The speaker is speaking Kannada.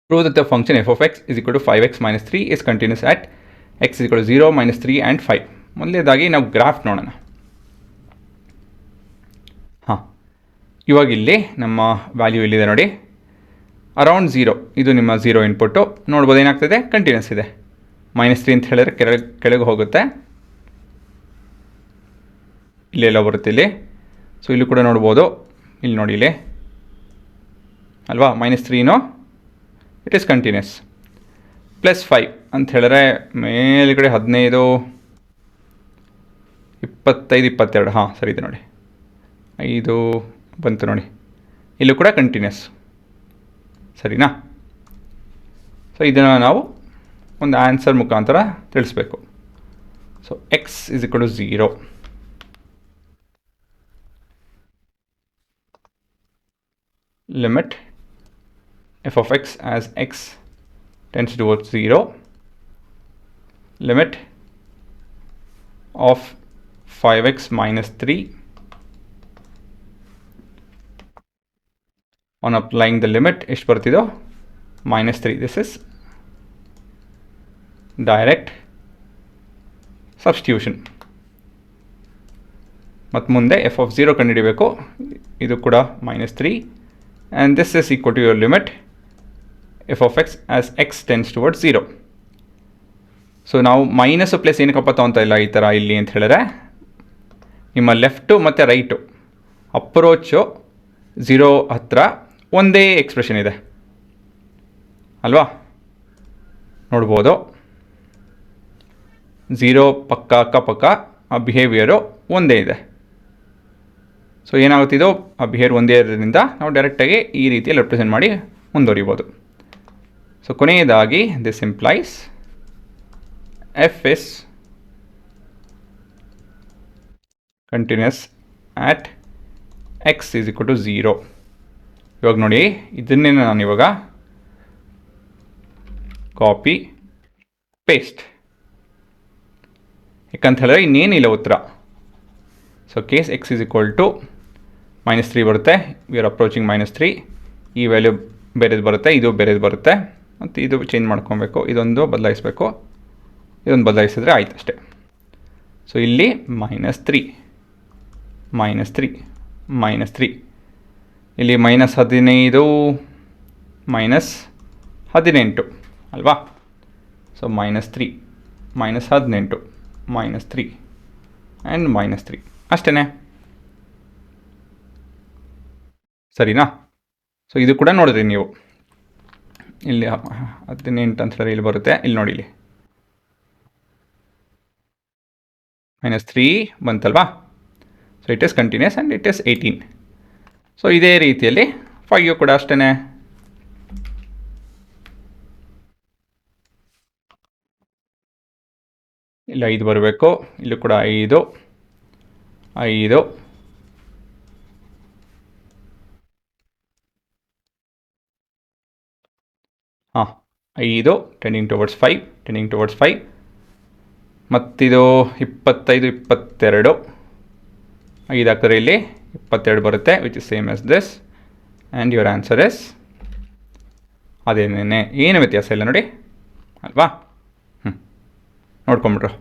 Prove that the function f of x is equal to 5x minus 3 is continuous at x is equal to 0, minus 3 and 5. ಮೊದಲನೇದಾಗಿ ನಾವು ಗ್ರಾಫ್ ನೋಡೋಣ. ಹಾಂ, ಇವಾಗ ಇಲ್ಲಿ ನಮ್ಮ ವ್ಯಾಲ್ಯೂ ಇಲ್ಲಿದೆ ನೋಡಿ, ಅರೌಂಡ್ 0. ಇದು ನಿಮ್ಮ 0 ಇನ್ಪುಟ್ಟು. ನೋಡ್ಬೋದು ಏನಾಗ್ತದೆ, ಕಂಟಿನ್ಯೂಸ್ ಇದೆ. -3 ಅಂತ ಹೇಳಿದ್ರೆ ಕೆಳಗೆ ಹೋಗುತ್ತೆ, ಇಲ್ಲೆಲ್ಲ ಬರುತ್ತೆ ಇಲ್ಲಿ. ಸೊ ಇಲ್ಲಿ ಕೂಡ ನೋಡ್ಬೋದು, ಇಲ್ಲಿ ನೋಡಿ ಇಲ್ಲಿ ಅಲ್ವಾ, -3 ಇಟ್ ಈಸ್ ಕಂಟಿನ್ಯೂಸ್. +5 ಅಂತ ಹೇಳಿದ್ರೆ ಮೇಲ್ಗಡೆ 15, 25, 22, ಹಾಂ ಸರಿ ಇದೆ ನೋಡಿ, 5 ಬಂತು ನೋಡಿ, ಇಲ್ಲೂ ಕೂಡ ಕಂಟಿನ್ಯೂಸ್. ಸರಿನಾ? ಸೊ ಇದನ್ನು ನಾವು ಒಂದು ಆನ್ಸರ್ ಮುಖಾಂತರ ತಿಳಿಸ್ಬೇಕು. So x is equal to 0. Limit f of x as x tends towards 0, limit of 5x minus 3 on applying the limit ಎಷ್ಟು ಬರ್ತಿದೋ -3. this is direct substitution. ಮತ್ತು ಮುಂದೆ f of 0 ಕಂಡುಹಿಡಿಯಬೇಕು, ಇದು ಕೂಡ -3 and this is equal to your limit f of x as x tends towards 0. So ನಾವು ಮೈನಸ್ ಪ್ಲಸ್ ಏನಕ್ಕಪ್ಪ ತೊಗೊತಾ ಇಲ್ಲ ಈ ಥರ ಇಲ್ಲಿ ಅಂತ ಹೇಳಿದ್ರೆ, ನಿಮ್ಮ ಲೆಫ್ಟು ಮತ್ತು ರೈಟು ಅಪ್ರೋಚು 0 ಹತ್ರ ಒಂದೇ ಎಕ್ಸ್ಪ್ರೆಷನ್ ಇದೆ ಅಲ್ವಾ, ನೋಡ್ಬೋದು 0 ಪಕ್ಕ ಅಕ್ಕಪಕ್ಕ ಆ ಬಿಹೇವಿಯರು ಒಂದೇ ಇದೆ. ಸೊ ಏನಾಗುತ್ತಿದೋ ಆ ಬಿಹೇವಿಯರ್ ಒಂದೇ ಇರೋದ್ರಿಂದ ನಾವು ಡೈರೆಕ್ಟಾಗಿ ಈ ರೀತಿಯಲ್ಲಿ ರೆಪ್ರೆಸೆಂಟ್ ಮಾಡಿ ಮುಂದುವರಿಬೋದು. ಸೊ ಕೊನೆಯದಾಗಿ this implies f is continuous at x is equal to 0. ಇವಾಗ ನೋಡಿ, ಇದನ್ನೇ ನಾನು ಇವಾಗ ಕಾಪಿ ಪೇಸ್ಟ್, ಯಾಕಂತ ಹೇಳಿದ್ರೆ ಇನ್ನೇನಿಲ್ಲ ಉತ್ತರ. So case x is equal to -3 ಬರುತ್ತೆ, ವಿ ಆರ್ ಅಪ್ರೋಚಿಂಗ್ -3. ಈ ವ್ಯಾಲ್ಯೂ ಬೇರೆದು ಬರುತ್ತೆ, ಇದು ಬೇರೆದು ಬರುತ್ತೆ, ಮತ್ತು ಇದು ಚೇಂಜ್ ಮಾಡ್ಕೊಬೇಕು, ಇದೊಂದು ಬದಲಾಯಿಸಬೇಕು, ಇದೊಂದು ಬದಲಾಯಿಸಿದ್ರೆ ಆಯ್ತು ಅಷ್ಟೇ. ಸೊ ಇಲ್ಲಿ -3 ಇಲ್ಲಿ -15 -18 ಅಲ್ವಾ. ಸೊ -3 -18 -3 ಆ್ಯಂಡ್ -3 ಅಷ್ಟೇ, ಸರಿನಾ? ಸೊ ಇದು ಕೂಡ ನೋಡಿದ್ರಿ ನೀವು, ಇಲ್ಲಿ 18 ಅಂತ ಹೇಳಿ ಇಲ್ಲಿ ಬರುತ್ತೆ, ಇಲ್ಲಿ ನೋಡಿ ಇಲ್ಲಿ -3 ಬಂತಲ್ವಾ. So it is continuous and it is 18. So ಇದೇ ರೀತಿಯಲ್ಲಿ 5 ಕೂಡ ಅಷ್ಟೇ, ಇಲ್ಲಿ 5 ಬರಬೇಕು, ಇಲ್ಲೂ ಕೂಡ 5 ಹಾಂ 5 ಟೆಂಡಿಂಗ್ ಟುವರ್ಡ್ಸ್ 5 ಮತ್ತಿದು 25, 22, 5 ಹಾಕಿದ್ರೆ ಇಲ್ಲಿ 22 ಬರುತ್ತೆ, which is same as this, and your answer is ಅದೇನೇ, ಏನು ವ್ಯತ್ಯಾಸ ಇಲ್ಲ ನೋಡಿ ಅಲ್ವಾ. ನೋಡ್ಕೊಂಬಿಟ್ರು.